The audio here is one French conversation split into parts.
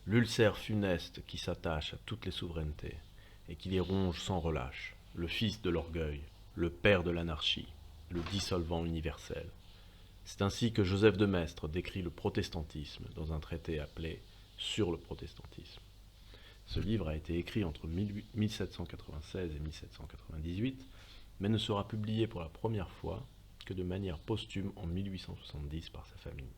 l'ulcère funeste qui s'attache à toutes les souverainetés et qui les ronge sans relâche, le fils de l'orgueil, le père de l'anarchie, le dissolvant universel. C'est ainsi que Joseph de Maistre décrit le protestantisme dans un traité appelé Sur le protestantisme. Ce livre a été écrit entre 1796 et 1798, mais ne sera publié pour la première fois que de manière posthume en 1870 par sa famille.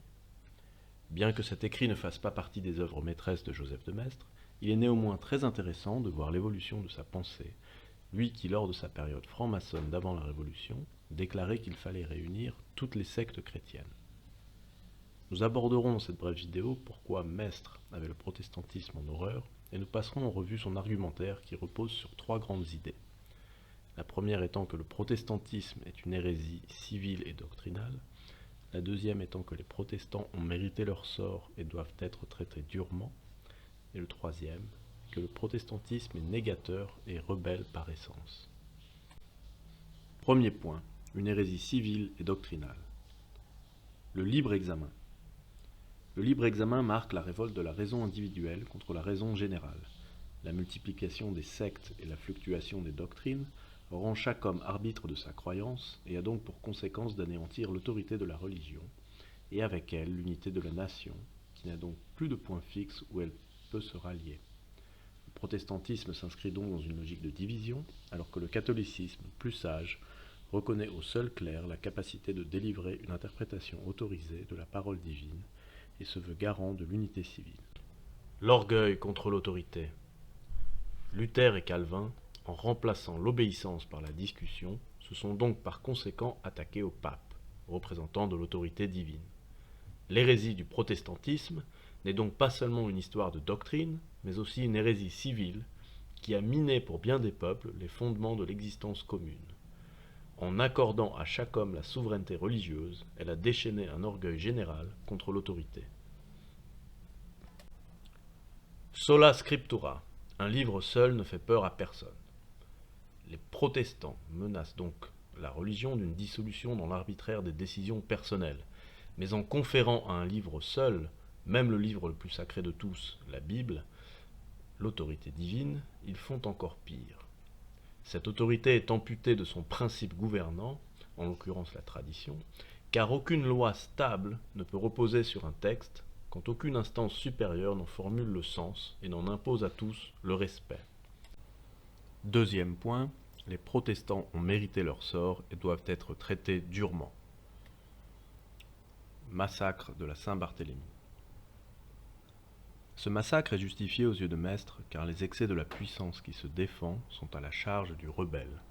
Bien que cet écrit ne fasse pas partie des œuvres maîtresses de Joseph de Maistre, il est néanmoins très intéressant de voir l'évolution de sa pensée, lui qui, lors de sa période franc-maçonne d'avant la Révolution, déclarait qu'il fallait réunir toutes les sectes chrétiennes. Nous aborderons dans cette brève vidéo pourquoi Maistre avait le protestantisme en horreur, et nous passerons en revue son argumentaire qui repose sur trois grandes idées. La première étant que le protestantisme est une hérésie civile et doctrinale, la deuxième étant que les protestants ont mérité leur sort et doivent être traités durement, et le troisième, que le protestantisme est négateur et rebelle par essence. Premier point, une hérésie civile et doctrinale. Le libre examen. Le libre examen marque la révolte de la raison individuelle contre la raison générale. La multiplication des sectes et la fluctuation des doctrines rend chaque homme arbitre de sa croyance et a donc pour conséquence d'anéantir l'autorité de la religion, et avec elle l'unité de la nation, qui n'a donc plus de point fixe où elle peut se rallier. Le protestantisme s'inscrit donc dans une logique de division, alors que le catholicisme, plus sage, reconnaît au seul clerc la capacité de délivrer une interprétation autorisée de la parole divine, et se veut garant de l'unité civile. L'orgueil contre l'autorité. Luther et Calvin, en remplaçant l'obéissance par la discussion, se sont donc par conséquent attaqués au pape, représentant de l'autorité divine. L'hérésie du protestantisme n'est donc pas seulement une histoire de doctrine, mais aussi une hérésie civile qui a miné pour bien des peuples les fondements de l'existence commune. En accordant à chaque homme la souveraineté religieuse, elle a déchaîné un orgueil général contre l'autorité. Sola Scriptura, un livre seul ne fait peur à personne. Les protestants menacent donc la religion d'une dissolution dans l'arbitraire des décisions personnelles, mais en conférant à un livre seul, même le livre le plus sacré de tous, la Bible, l'autorité divine, ils font encore pire. Cette autorité est amputée de son principe gouvernant, en l'occurrence la tradition, car aucune loi stable ne peut reposer sur un texte, quand aucune instance supérieure n'en formule le sens et n'en impose à tous le respect. Deuxième point, les protestants ont mérité leur sort et doivent être traités durement. Massacre de la Saint-Barthélemy. Ce massacre est justifié aux yeux de Maistre car les excès de la puissance qui se défend sont à la charge du rebelle,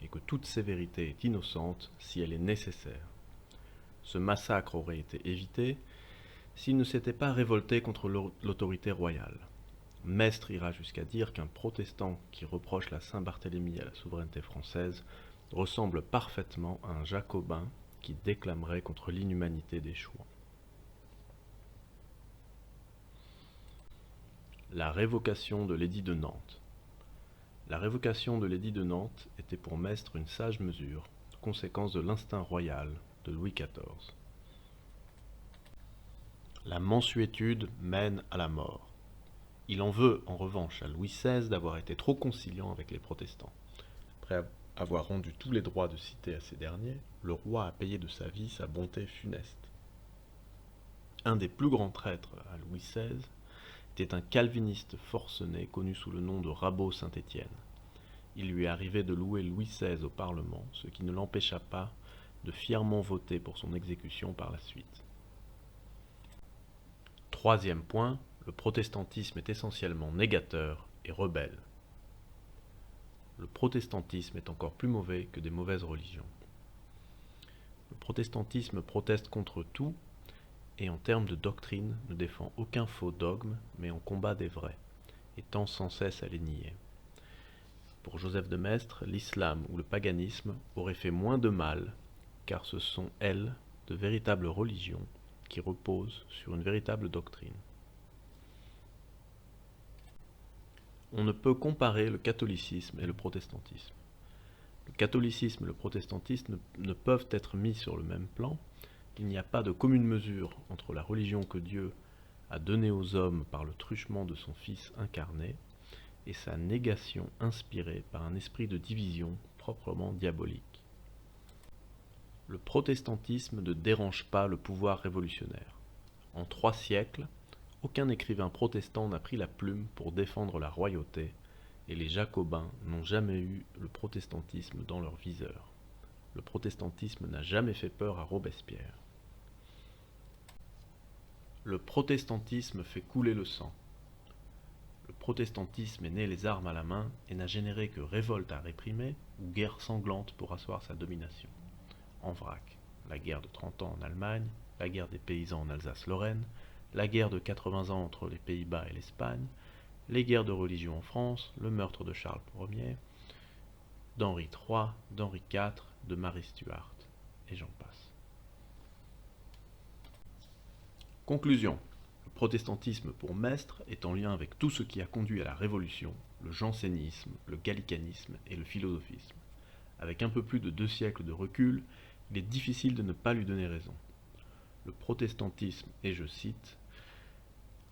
et que toute sévérité est innocente si elle est nécessaire. Ce massacre aurait été évité s'il ne s'était pas révolté contre l'autorité royale. Maistre ira jusqu'à dire qu'un protestant qui reproche la Saint-Barthélemy à la souveraineté française ressemble parfaitement à un jacobin qui déclamerait contre l'inhumanité des Chouans. La révocation de l'édit de Nantes. La révocation de l'édit de Nantes était pour Maistre une sage mesure, conséquence de l'instinct royal de Louis XIV. La mansuétude mène à la mort. Il en veut, en revanche, à Louis XVI d'avoir été trop conciliant avec les protestants. Après avoir rendu tous les droits de cité à ces derniers, le roi a payé de sa vie sa bonté funeste. Un des plus grands traîtres à Louis XVI était un calviniste forcené connu sous le nom de Rabot Saint-Étienne. Il lui est arrivé de louer Louis XVI au Parlement, ce qui ne l'empêcha pas de fièrement voter pour son exécution par la suite. Troisième point, le protestantisme est essentiellement négateur et rebelle. Le protestantisme est encore plus mauvais que des mauvaises religions. Le protestantisme proteste contre tout et en termes de doctrine ne défend aucun faux dogme mais en combat des vrais, et tend sans cesse à les nier. Pour Joseph de Maistre, l'islam ou le paganisme auraient fait moins de mal car ce sont, elles, de véritables religions qui reposent sur une véritable doctrine. On ne peut comparer le catholicisme et le protestantisme. Le catholicisme et le protestantisme ne peuvent être mis sur le même plan. Il n'y a pas de commune mesure entre la religion que Dieu a donné aux hommes par le truchement de son Fils incarné, et sa négation inspirée par un esprit de division proprement diabolique. Le protestantisme ne dérange pas le pouvoir révolutionnaire. En 3 siècles, aucun écrivain protestant n'a pris la plume pour défendre la royauté, et les jacobins n'ont jamais eu le protestantisme dans leur viseur. Le protestantisme n'a jamais fait peur à Robespierre. Le protestantisme fait couler le sang. Le protestantisme est né les armes à la main et n'a généré que révolte à réprimer ou guerre sanglante pour asseoir sa domination. En vrac, la guerre de 30 ans en Allemagne, la guerre des paysans en Alsace-Lorraine, la guerre de 80 ans entre les Pays-Bas et l'Espagne, les guerres de religion en France, le meurtre de Charles Ier, d'Henri III, d'Henri IV, de Marie Stuart, et j'en passe. Conclusion. Le protestantisme pour maître est en lien avec tout ce qui a conduit à la Révolution, le jansénisme, le gallicanisme et le philosophisme. Avec un peu plus de 2 siècles de recul, il est difficile de ne pas lui donner raison. Le protestantisme est, je cite,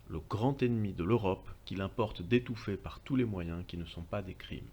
le grand ennemi de l'Europe qu'il importe d'étouffer par tous les moyens qui ne sont pas des crimes.